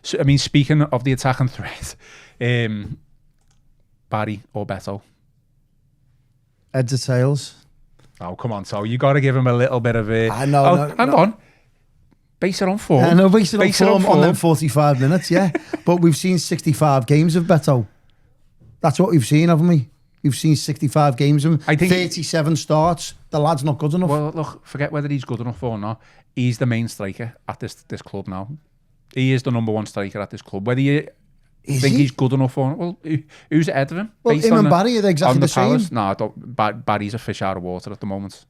So, I mean, speaking of the attacking threat, Barry or Beto? Heads or tails? Oh, come on, so you got to give him a little bit of a... I know. Oh, hang on. Base it on form. I know, base it on form on them 45 minutes, yeah. But we've seen 65 games of Beto. That's what we've seen, haven't we? We've seen 65 games of him. I think 37 starts. The lad's not good enough. Well, look, forget whether he's good enough or not. He's the main striker at this club now. He is the number one striker at this club. Whether you think he's good enough or not, well, who's ahead of him? Well, him and Barry are exactly the same. No, Barry's a fish out of water at the moment.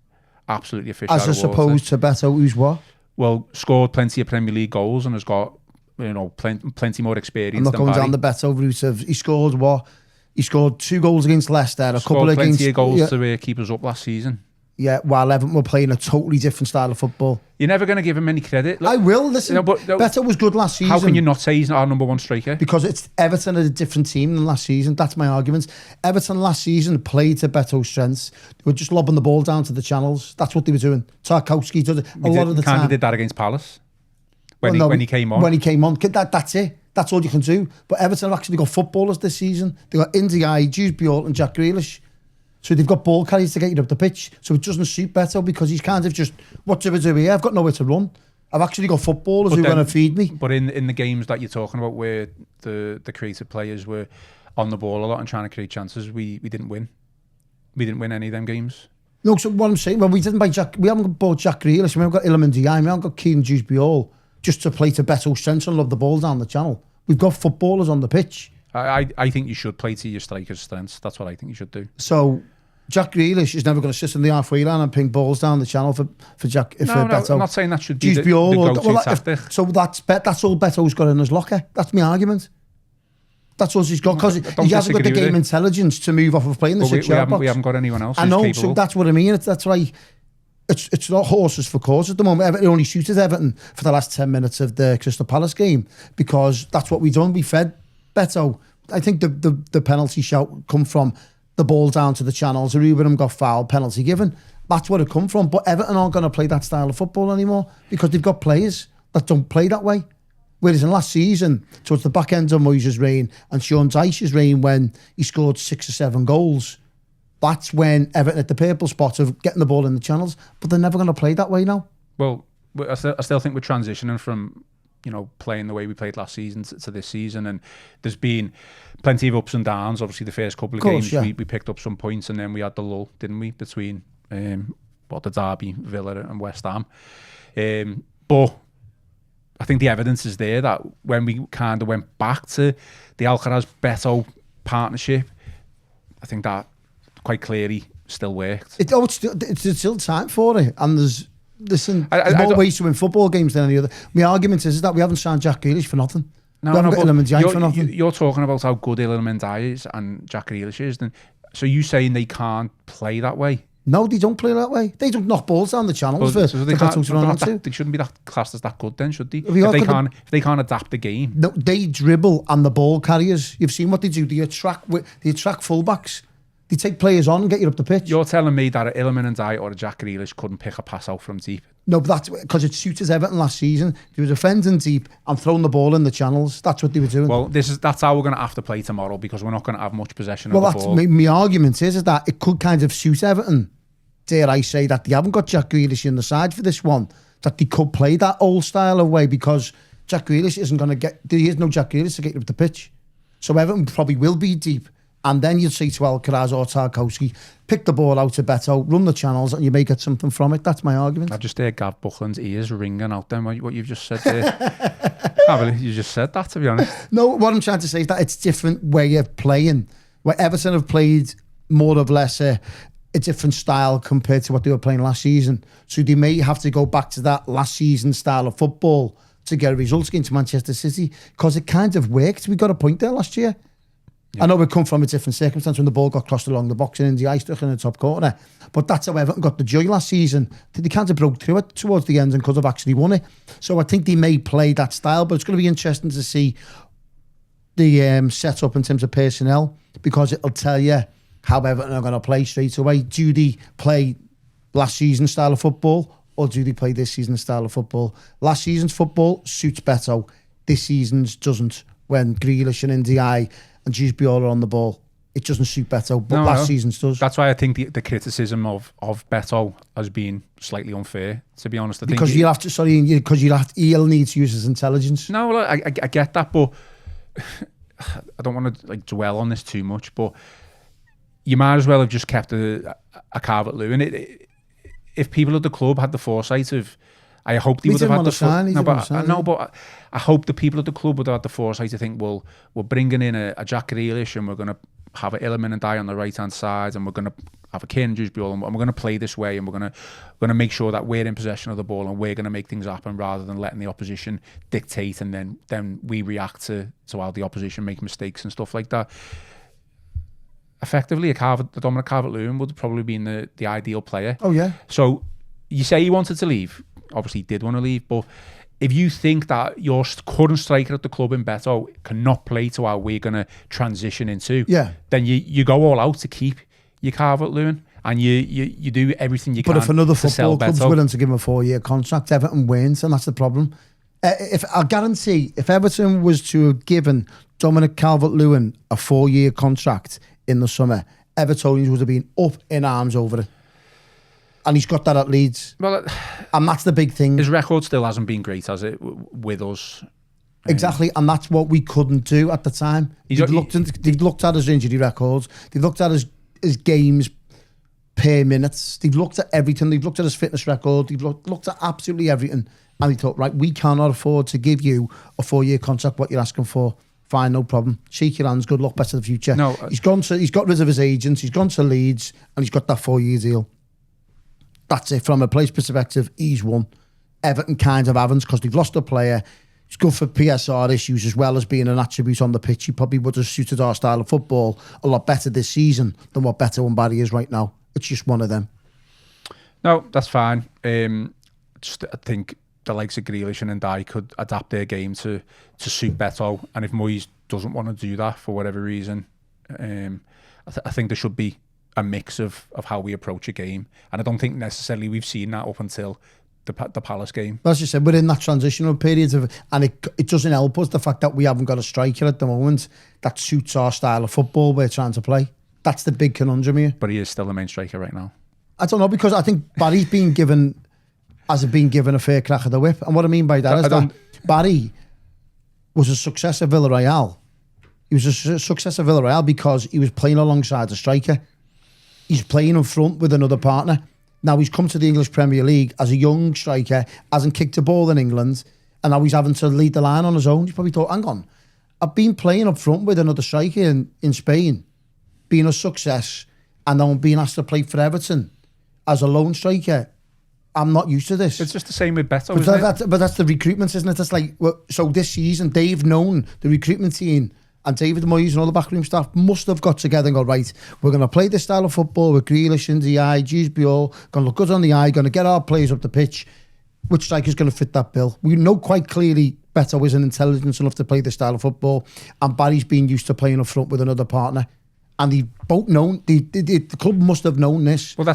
Absolutely a fish out of water. As opposed to Beto, who's what? Well, scored plenty of Premier League goals and has got, plenty more experience. I'm not going down the Beto route of he scored what? He scored 2 goals against Leicester, a couple against... plenty of goals to keep us up last season. Yeah, while Everton were playing a totally different style of football. You're never going to give him any credit. Look, I will, listen. Beto was good last season. How can you not say he's our number one striker? Because it's Everton are a different team than last season. That's my argument. Everton last season played to Beto's strengths. They were just lobbing the ball down to the channels. That's what they were doing. Tarkowski did it a lot of the time. Kind of did that against Palace when he came on. When he came on. That's it. That's all you can do. But Everton have actually got footballers this season. They've got Ndiaye, Jude Bjork and Jack Grealish. So they've got ball carriers to get you up the pitch. So it doesn't suit Beto because he's kind of just, what do we do here? I've got nowhere to run. I've actually got footballers who are going to feed me. But in the games that you're talking about where the creative players were on the ball a lot and trying to create chances, we didn't win. We didn't win any of them games. No, so what I'm saying, well, we haven't bought Jack Grealish, we haven't got Iliman Ndiaye, we haven't got Kieran Dewsbury just to play to Beto's strengths and love the ball down the channel. We've got footballers on the pitch. I think you should play to your striker's strengths. That's what I think you should do. So Jack Grealish is never going to sit in the halfway line and ping balls down the channel for Beto. No, I'm not saying that should be the go-to tactic. So that's all Beto's got in his locker. That's my argument. That's all he's got because he hasn't got the game intelligence to move off of playing the 6-yard box. We haven't got anyone else. I know, so that's what I mean. That's why it's not horses for course at the moment. Everton only shooted Everton for the last 10 minutes of the Crystal Palace game because that's what we done. We fed Beto. I think the penalty shout come from the ball down to the channels. Ruben got fouled, penalty given. That's where it come from. But Everton aren't going to play that style of football anymore because they've got players that don't play that way. Whereas in last season, towards the back end of Moyes' reign and Sean Dyche's reign when he scored 6 or 7 goals, that's when Everton at the purple spot of getting the ball in the channels. But they're never going to play that way now. Well, I still think we're transitioning from playing the way we played last season to this season, and there's been plenty of ups and downs. Obviously, the first couple of games we picked up some points, and then we had the lull, didn't we, between the Derby, Villa, and West Ham. But I think the evidence is there that when we kind of went back to the Alcaraz-Beto partnership, I think that quite clearly still worked. It's still time for it, and there's more ways to win football games than any other. My argument is that we haven't signed Jack Grealish for nothing. No, you're talking about how good Iliman Ndiaye is and Jack Grealish is. So you saying they can't play that way? No, they don't play that way. They don't knock balls down the channels they shouldn't be that classed as that good then, should they? If they can't adapt the game. No, they dribble and the ball carriers. You've seen what they do. They attract fullbacks. They take players on and get you up the pitch. You're telling me that an Iliman Ndiaye or a Jack Grealish couldn't pick a pass out from deep? No, but that's because it suited Everton last season. They were defending deep and throwing the ball in the channels. That's what they were doing. Well, that's how we're going to have to play tomorrow because we're not going to have much possession of the ball. My argument is that it could kind of suit Everton. Dare I say that they haven't got Jack Grealish in the side for this one, that they could play that old style of way because Jack Grealish isn't going to get... There is no Jack Grealish to get you up the pitch. So Everton probably will be deep. And then you'd say to Alcaraz or Tarkowski, pick the ball out to Beto, run the channels, and you may get something from it. That's my argument. I just hear Gav Buckland's ears ringing out then, what you've just said there. I can't believe you just said that, to be honest. No, what I'm trying to say is that it's different way of playing. Where Everton have played more or less a different style compared to what they were playing last season. So they may have to go back to that last season style of football to get results against Manchester City because it kind of worked. We got a point there last year. Yeah. I know we come from a different circumstance when the ball got crossed along the box and Ndiaye stuck in the top corner, but that's how Everton got the joy last season. They kind of broke through it towards the end and could have actually won it. So I think they may play that style, but it's going to be interesting to see the setup in terms of personnel because it'll tell you how Everton are going to play straight away. Do they play last season's style of football or do they play this season's style of football? Last season's football suits Beto. this season's doesn't, when Grealish and Ndiaye and Jude Biola are on the ball. It doesn't suit Beto, but last season's does. That's why I think the criticism of Beto has been slightly unfair, to be honest. Because he'll need to use his intelligence. No, I get that, but I don't want to like dwell on this too much, but you might as well have just kept a Calvert-Lewin. If people at the club had the foresight of, I hope they would have had the but I hope the people at the club would have had the foresight to think, well, we're bringing in a Jack Grealish and we're going to have an Illiman and Ndiaye on the right hand side, and we're going to have a Kane and Jude Biola, and we're going to play this way, and we're going to make sure that we're in possession of the ball and we're going to make things happen rather than letting the opposition dictate, and then we react to how the opposition make mistakes and stuff like that. Effectively, the Dominic Calvert-Lewin would have probably been the ideal player. Oh yeah. So you say he wanted to leave. Obviously, he did want to leave, but if you think that your current striker at the club in Beto cannot play to how we're going to transition into, then you go all out to keep your Calvert-Lewin, and you do everything you can. But if another football club's Beto, willing to give him a 4-year contract, Everton wins, and that's the problem. I'll guarantee, if Everton was to have given Dominic Calvert-Lewin a 4-year contract in the summer, Evertonians would have been up in arms over it. And he's got that at Leeds. Well, and that's the big thing. His record still hasn't been great, has it, with us? Exactly, and that's what we couldn't do at the time. They've looked at his injury records. They've looked at his games per minutes. They've looked at everything. They've looked at his fitness record. They've looked at absolutely everything. And they thought, right, we cannot afford to give you a 4-year contract, what you're asking for. Fine, no problem. Shake your hands, good luck, best of the future. No, he's got rid of his agents, he's gone to Leeds, and he's got that 4-year deal. That's it. From a player's perspective, he's won. Everton kind of haven't, because they've lost a player. He's good for PSR issues as well as being an attribute on the pitch. He probably would have suited our style of football a lot better this season than what Beto and Barry is right now. It's just one of them. No, that's fine. I think the likes of Grealish and Ndiaye could adapt their game to suit Beto, and if Moyes doesn't want to do that for whatever reason, I think there should be a mix of how we approach a game, and I don't think necessarily we've seen that up until the Palace game. As you said, we're in that transitional period and it doesn't help us, the fact that we haven't got a striker at the moment that suits our style of football we're trying to play. That's the big conundrum here. But he is still the main striker right now. I don't know, because I think Barry's been given a fair crack of the whip, and what I mean by that is that Barry was a success at Villarreal. He was a success at Villarreal because he was playing alongside a striker. He's playing in front with another partner. Now he's come to the English Premier League as a young striker, hasn't kicked a ball in England, and now he's having to lead the line on his own. He's probably thought, hang on, I've been playing up front with another striker in Spain, being a success, and now I'm being asked to play for Everton as a lone striker. I'm not used to this. It's just the same with Beto, isn't it? But that's the recruitment, isn't it? It's like, so this season, they've known, the recruitment team and David Moyes and all the backroom staff must have got together and go, right, we're going to play this style of football with Grealish and Ndiaye, Jude Biola, going to look good on the eye, going to get our players up the pitch. Which striker's going to fit that bill? We know quite clearly Beto isn't intelligent enough to play this style of football, and Barry's been used to playing up front with another partner. And they've both known, the club must have known this. Well,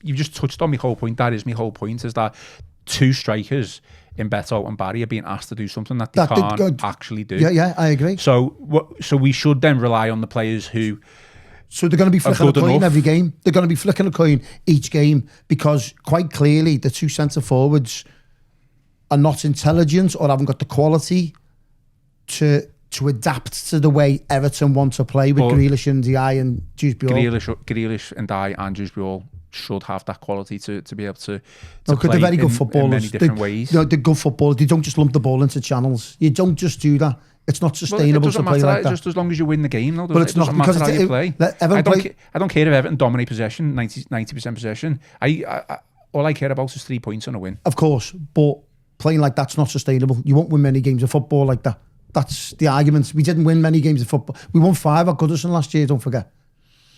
you've just touched on my whole point. That is my whole point, is that two strikers in Beto and Barry are being asked to do something that they can't actually do. Yeah, I agree. So we should then rely on the players who... So they're going to be flicking a coin every game. They're going to be flicking a coin each game, because quite clearly the two centre forwards are not intelligent or haven't got the quality to adapt to the way Everton want to play with Grealish and Ndiaye and Jude Biola. Grealish and Ndiaye and Jude Biola should have that quality to be able to play they're very good footballers. In many different ways. They're good footballers. They don't just lump the ball into channels. You don't just do that. It's not sustainable to play like that. Just as long as you win the game, though. But it's not, because how you play. I don't care if Everton dominate possession, 90% possession. All I care about is 3 points and a win. Of course, but playing like that's not sustainable. You won't win many games of football like that. That's the argument. We didn't win many games of football. We won 5 at Goodison last year, don't forget.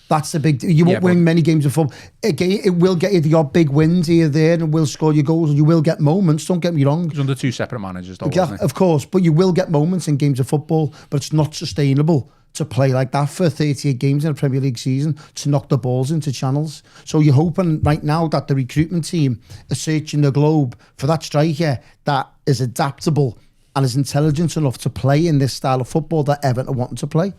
That's the big... You won't win many games of football. Again, it will get you the odd big wins here, there, and will score your goals. You will get moments, don't get me wrong. It's under 2 separate managers, though, wasn't it? Of course, but you will get moments in games of football, but it's not sustainable to play like that for 38 games in a Premier League season, to knock the balls into channels. So you're hoping right now that the recruitment team is searching the globe for that striker that is adaptable and is intelligent enough to play in this style of football that Everton are wanting to play.